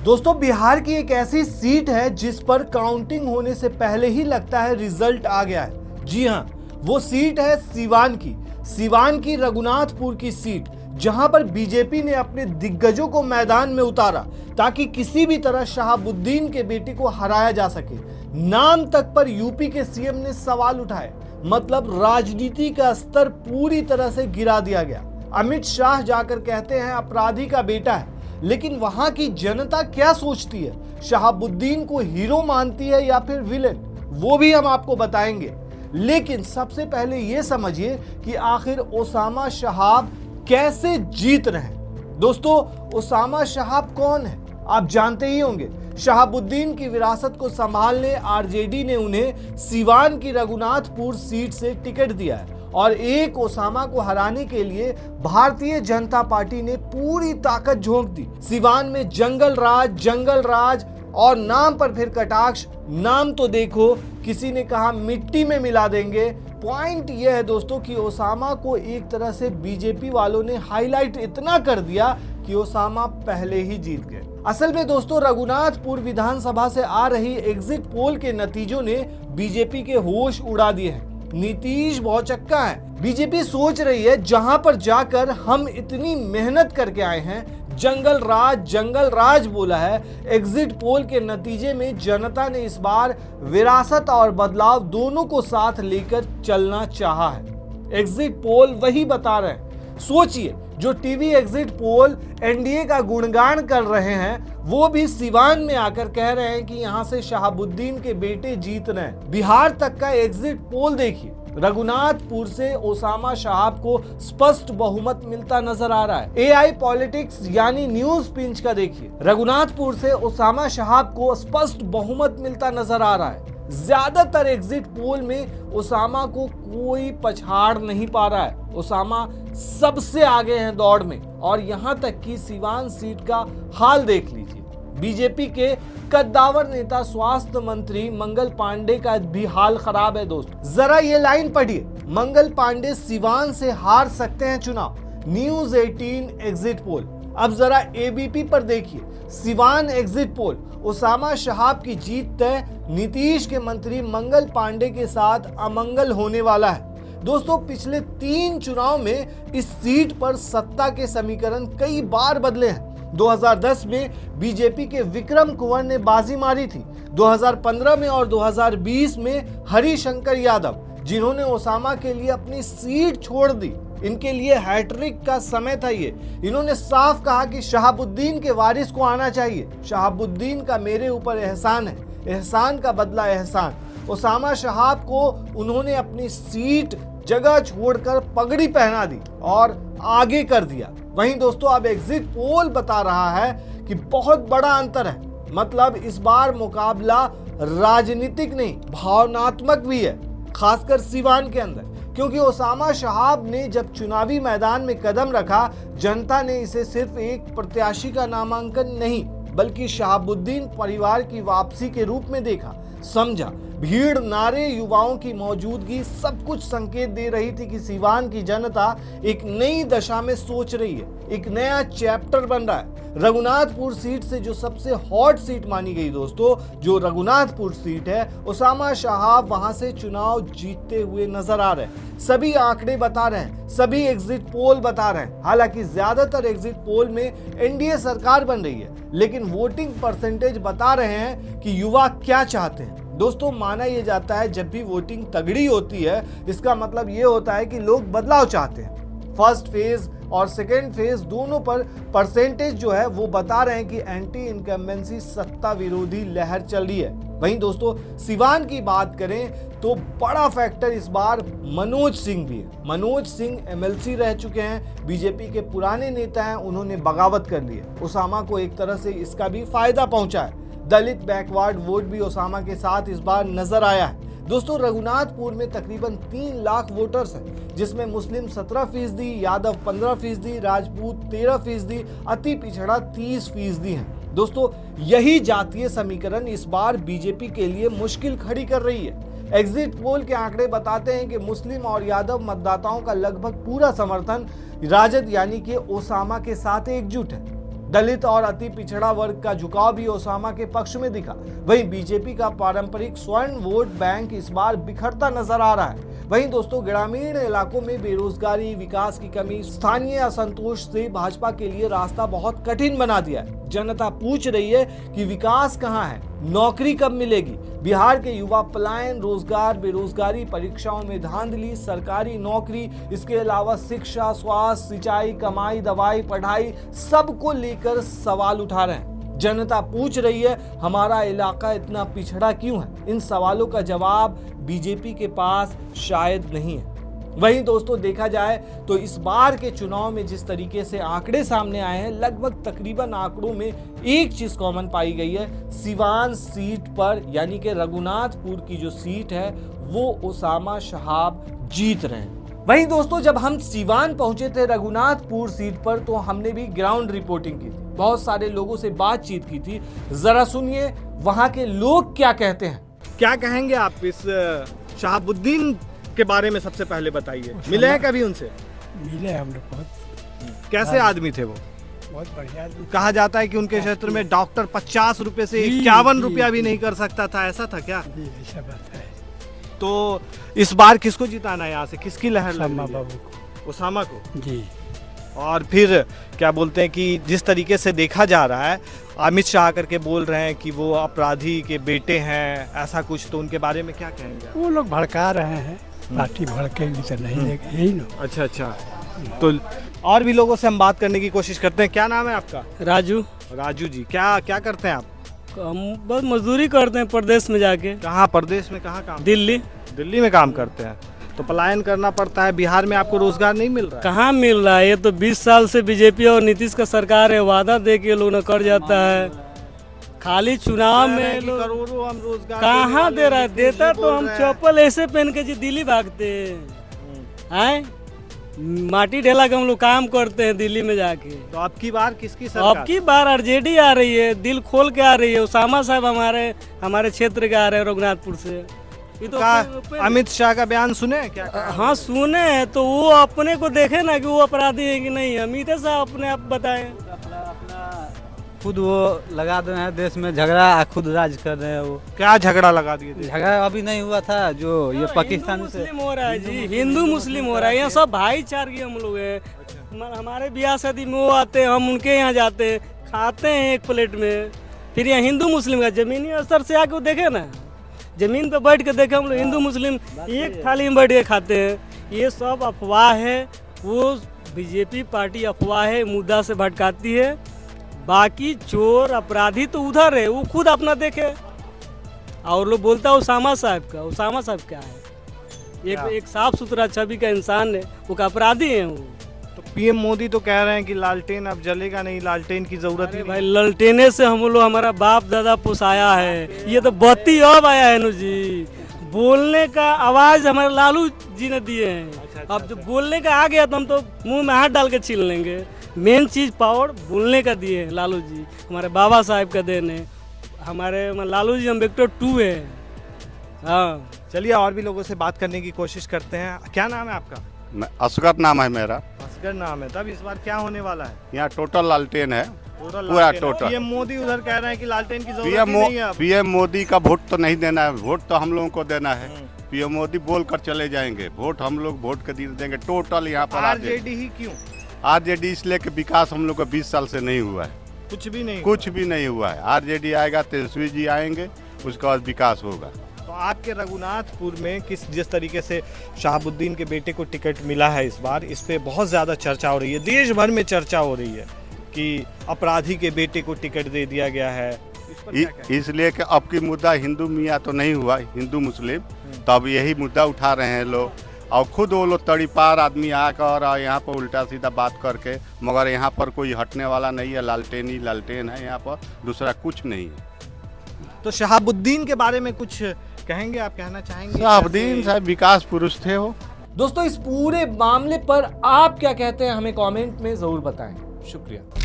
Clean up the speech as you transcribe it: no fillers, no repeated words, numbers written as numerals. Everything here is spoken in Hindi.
दोस्तों, बिहार की एक ऐसी सीट है जिस पर काउंटिंग होने से पहले ही लगता है रिजल्ट आ गया है। जी हां, वो सीट है सिवान की रघुनाथपुर की सीट, जहां पर बीजेपी ने अपने दिग्गजों को मैदान में उतारा ताकि किसी भी तरह शहाबुद्दीन के बेटे को हराया जा सके। नाम तक पर यूपी के सीएम ने सवाल उठाए, मतलब राजनीति का स्तर पूरी तरह से गिरा दिया गया। अमित शाह जाकर कहते हैं अपराधी का बेटा है, लेकिन वहां की जनता क्या सोचती है? शहाबुद्दीन को हीरो मानती है या फिर विलेन? वो भी हम आपको बताएंगे। लेकिन सबसे पहले ये समझिए कि आखिर ओसामा शहाब कैसे जीत रहे हैं। दोस्तों, ओसामा शहाब कौन है? आप जानते ही होंगे। शहाबुद्दीन की विरासत को संभालने आरजेडी ने उन्हें सिवान की रघुनाथपुर सीट से टिकट दिया है और एक ओसामा को हराने के लिए भारतीय जनता पार्टी ने पूरी ताकत झोंक दी। सिवान में जंगल राज और नाम पर फिर कटाक्ष। नाम तो देखो, किसी ने कहा मिट्टी में मिला देंगे। पॉइंट यह है दोस्तों कि ओसामा को एक तरह से बीजेपी वालों ने हाईलाइट इतना कर दिया कि ओसामा पहले ही जीत गए। असल में दोस्तों, रघुनाथपुर विधानसभा से आ रही एग्जिट पोल के नतीजों ने बीजेपी के होश उड़ा दिए हैं। नीतीश भौचक्का है। बीजेपी सोच रही है जहां पर जाकर हम इतनी मेहनत करके आए हैं, जंगल राज बोला है। एग्जिट पोल के नतीजे में जनता ने इस बार विरासत और बदलाव दोनों को साथ लेकर चलना चाहा है। एग्जिट पोल वही बता रहे हैं। सोचिए, जो टीवी एग्जिट पोल एनडीए का गुणगान कर रहे हैं, वो भी सिवान में आकर कह रहे हैं कि यहां से शहाबुद्दीन के बेटे जीत रहे हैं। बिहार तक का एग्जिट पोल देखिए, रघुनाथपुर से ओसामा शहाब को स्पष्ट बहुमत मिलता नजर आ रहा है। एआई पॉलिटिक्स यानी न्यूज पिंच का देखिए, रघुनाथपुर से ओसामा शहाब को स्पष्ट बहुमत मिलता नजर आ रहा है। ज्यादातर एग्जिट पोल में ओसामा को कोई पछाड़ नहीं पा रहा है। ओसामा सबसे आगे हैं दौड़ में। और यहां तक कि सिवान सीट का हाल देख लीजिए। बीजेपी के कद्दावर नेता स्वास्थ्य मंत्री मंगल पांडे का भी हाल खराब है दोस्तों। जरा ये लाइन पढ़िए, मंगल पांडे सिवान से हार सकते हैं चुनाव, न्यूज 18 एग्जिट पोल। अब जरा एबीपी पर देखिए, Siwan exit poll, Osama Shahab की जीत तय, नीतीश के मंत्री मंगल पांडे के साथ अमंगल होने वाला है। दोस्तों, पिछले 3 चुनाव में इस सीट पर सत्ता के समीकरण कई बार बदले हैं। 2010 में बीजेपी के विक्रम कुंवर ने बाजी मारी थी। 2015 में और 2020 में हरिशंकर यादव, जिन्होंने ओसामा के लिए अपनी सीट छोड़ दी। इनके लिए हैट्रिक का समय था ये। इन्होंने साफ कहा कि शहाबुद्दीन के वारिस को आना चाहिए। शहाबुद्दीन का मेरे ऊपर एहसान है, एहसान का बदला एहसान। ओसामा शहाब को उन्होंने अपनी सीट जगह छोड़कर पगड़ी पहना दी और आगे कर दिया। वहीं दोस्तों, अब एग्जिट पोल बता रहा है कि बहुत बड़ा अंतर है। मतलब इस बार मुकाबला राजनीतिक नहीं, भावनात्मक भी है, खासकर सिवान के अंदर। क्योंकि ओसामा शहाब ने जब चुनावी मैदान में कदम रखा, जनता ने इसे सिर्फ एक प्रत्याशी का नामांकन नहीं, बल्कि शहाबुद्दीन परिवार की वापसी के रूप में देखा, समझा। भीड़, नारे, युवाओं की मौजूदगी सब कुछ संकेत दे रही थी कि सिवान की जनता एक नई दशा में सोच रही है, एक नया चैप्टर बन रहा है। रघुनाथपुर सीट से जो सबसे हॉट सीट मानी गई दोस्तों, जो रघुनाथपुर सीट है, ओसामा शहाब वहां से चुनाव जीतते हुए नजर आ रहे हैं। सभी आंकड़े बता रहे हैं, सभी एग्जिट पोल बता रहे हैं। हालांकि ज्यादातर एग्जिट पोल में एनडीए सरकार बन रही है, लेकिन वोटिंग परसेंटेज बता रहे हैं कि युवा क्या चाहते हैं। दोस्तों, माना यह जाता है जब भी वोटिंग तगड़ी होती है, इसका मतलब यह होता है कि लोग बदलाव चाहते हैं। फर्स्ट फेज और सेकेंड फेज दोनों पर परसेंटेज जो है वो बता रहे हैं कि एंटी इनकम्बेंसी सत्ता विरोधी लहर चल रही है। वहीं दोस्तों, सिवान की बात करें तो बड़ा फैक्टर इस बार मनोज सिंह भी है। मनोज सिंह एमएलसी रह चुके हैं, बीजेपी के पुराने नेता हैं, उन्होंने बगावत कर ली है। ओसामा को एक तरह से इसका भी फायदा पहुंचा है। दलित बैकवर्ड वोट भी ओसामा के साथ इस बार नजर आया है। दोस्तों, रघुनाथपुर में तकरीबन 3 लाख वोटर्स हैं, जिसमें मुस्लिम 17%, यादव 15%, राजपूत 13%, अति पिछड़ा 30% हैं। दोस्तों, यही जातीय समीकरण इस बार बीजेपी के लिए मुश्किल खड़ी कर रही है। एग्जिट पोल के आंकड़े बताते हैं कि मुस्लिम और यादव मतदाताओं का लगभग पूरा समर्थन राजद यानी कि ओसामा के साथ एकजुट है। दलित और अति पिछड़ा वर्ग का झुकाव भी ओसामा के पक्ष में दिखा। वहीं बीजेपी का पारंपरिक स्वर्ण वोट बैंक इस बार बिखरता नजर आ रहा है। वहीं दोस्तों, ग्रामीण इलाकों में बेरोजगारी, विकास की कमी, स्थानीय असंतोष से भाजपा के लिए रास्ता बहुत कठिन बना दिया है। जनता पूछ रही है कि विकास कहां है, नौकरी कब मिलेगी। बिहार के युवा पलायन, रोजगार, बेरोजगारी, परीक्षाओं में धांधली, सरकारी नौकरी, इसके अलावा शिक्षा, स्वास्थ्य, सिंचाई, कमाई, दवाई, पढ़ाई, सबको लेकर सवाल उठा रहे हैं। जनता पूछ रही है, हमारा इलाका इतना पिछड़ा क्यों है। इन सवालों का जवाब बीजेपी के पास शायद नहीं है। वहीं दोस्तों, देखा जाए तो इस बार के चुनाव में जिस तरीके से आंकड़े सामने आए हैं, लगभग तकरीबन आंकड़ों में एक चीज कॉमन पाई गई है। सिवान सीट पर, यानी कि रघुनाथपुर की जो सीट है, वो ओसामा शहाब जीत रहे हैं। वहीं दोस्तों, जब हम सिवान पहुंचे थे रघुनाथपुर सीट पर, तो हमने भी ग्राउंड रिपोर्टिंग की थी, बहुत सारे लोगों से बातचीत की थी। जरा सुनिए वहां के लोग क्या कहते हैं। क्या कहेंगे आप इस शहाबुद्दीन के बारे में? सबसे पहले बताइए, मिले हैं कभी उनसे? मिले हम लोग बहुत। कैसे आदमी थे वो? बहुत बढ़िया आदमी। कहा जाता है कि उनके क्षेत्र में डॉक्टर 50 रुपए से 51 रुपया भी नहीं कर सकता था, ऐसा था क्या? जी, ऐसा बात है। तो इस बार किसको जिताना है यहाँ से, किसकी लहर लग रही है? बाबू को। ओसामा को जी। और फिर क्या बोलते हैं कि जिस तरीके से देखा जा रहा है, अमित शाह करके बोल रहे हैं कि वो अपराधी के बेटे हैं, ऐसा कुछ, तो उनके बारे में क्या कहेंगे? वो लोग भड़का रहे हैं, पार्टी भड़केगी तो नहीं देगी, यही ना। अच्छा अच्छा, तो और भी लोगों से हम बात करने की कोशिश करते हैं। क्या नाम है आपका? राजू। राजू जी, क्या क्या करते हैं आप? हम बस मजदूरी करते हैं प्रदेश में जाके। कहाँ प्रदेश में, कहाँ काम? दिल्ली। दिल्ली में काम करते हैं, तो पलायन करना पड़ता है। बिहार में आपको रोजगार नहीं मिल रहा है? कहाँ मिल रहा है? ये तो 20 साल से बीजेपी और नीतीश का सरकार है, वादा दे के लोग न कर जाता है। खाली चुनाव में लोग करोड़ों हम रोजगार कहाँ दे रहा है? देता तो हम चप्पल ऐसे पहन के जी दिल्ली भागते हैं। माटी ढेला के हम लोग काम करते हैं दिल्ली में जाके। तो अब की बार किसकी सरकार? अब की बार आरजेडी आ रही है, दिल खोल के आ रही है। ओसामा साहब हमारे क्षेत्र के आ रहे हैं, रघुनाथपुर से। ये तो अमित शाह का बयान सुने क्या? हाँ सुने हैं, तो वो अपने को देखे ना कि वो अपराधी है कि नहीं। अमित शाह अपने आप बताएं। खुद वो लगा दे रहे हैं देश में झगड़ा, खुद राज कर रहे हैं। वो क्या झगड़ा लगा दिए थे? झगड़ा अभी नहीं हुआ था जो ये पाकिस्तान से मुस्लिम हो रहा है जी, हिंदू मुस्लिम हो रहा है। यहाँ सब भाईचारगी हम लोग हैं। हमारे ब्याह शादी में वो आते हैं, हम उनके यहाँ जाते हैं, खाते हैं एक प्लेट में। फिर यहाँ हिंदू मुस्लिम का जमीनी स्तर से आके वो देखे ना, जमीन पे बैठ के देखे हम लोग हिंदू मुस्लिम एक थाली में बैठ के खाते हैं। ये सब अफवाह है, वो बीजेपी पार्टी अफवाह है, मुद्दा से भटकाती है। बाकी चोर अपराधी तो उधर है, वो खुद अपना देखे। और लोग बोलता है ओसामा साहब का। ओसामा साहब क्या है? एक साफ सुथरा छवि का इंसान है, वो का अपराधी है वो। तो पीएम मोदी तो कह रहे हैं कि लालटेन अब जलेगा नहीं, लालटेन की जरूरत ही भाई लालटेने से हम लोग हमारा बाप दादा पुसाया है। ये तो बत्ती अब आया है नु जी। बोलने का आवाज हमारे लालू जी ने दिए हैं। अब जब बोलने का आ गया तो हम तो मुंह में हाथ डाल के छीन लेंगे। मेन चीज पावर बोलने का दिए हैं लालू जी, हमारे बाबा साहब का देन है। हमारे लालू जी हम वेक्टर 2 है। हाँ, चलिए और भी लोगों से बात करने की कोशिश करते हैं। क्या नाम है आपका? असगर नाम है मेरा। असगर नाम है। तब इस बार क्या होने वाला है? यहाँ टोटल लालटेन है, पूरा टोटल। पीएम मोदी उधर कह रहे हैं कि लालटेन की जरूरत ही नहीं है। पीएम मोदी का वोट तो नहीं देना है, वोट तो हम लोगों को देना है। पीएम मोदी बोल कर चले जाएंगे, वोट हम लोग वोट के दिन देंगे। टोटल यहाँ पर आरजेडी ही क्यों? आरजेडी इसलिए कि विकास हम लोग का 20 साल से नहीं हुआ है, कुछ भी नहीं हुआ है। आरजेडी आएगा, तेजस्वी जी आएंगे, उसके बाद विकास होगा। तो आपके रघुनाथपुर में जिस तरीके से शहाबुद्दीन के बेटे को टिकट मिला है इस बार, इस पे बहुत ज्यादा चर्चा हो रही है, देश भर में चर्चा हो रही है कि अपराधी के बेटे को टिकट दे दिया गया है। इसलिए कि अब की मुद्दा हिंदू मियाँ तो नहीं हुआ, हिंदू मुस्लिम, तो अब यही मुद्दा उठा रहे हैं लोग। और खुद वो लोग तड़ीपार आदमी आकर और यहाँ पर उल्टा सीधा बात करके, मगर यहाँ पर कोई हटने वाला नहीं है। लालटेन ही लालटेन है यहाँ पर, दूसरा कुछ नहीं है। तो शहाबुद्दीन के बारे में कुछ कहेंगे, आप कहना चाहेंगे? शहाबुद्दीन साहब विकास पुरुष थे वो। दोस्तों, इस पूरे मामले पर आप क्या कहते हैं, हमें कमेंट में जरूर बताएं। शुक्रिया।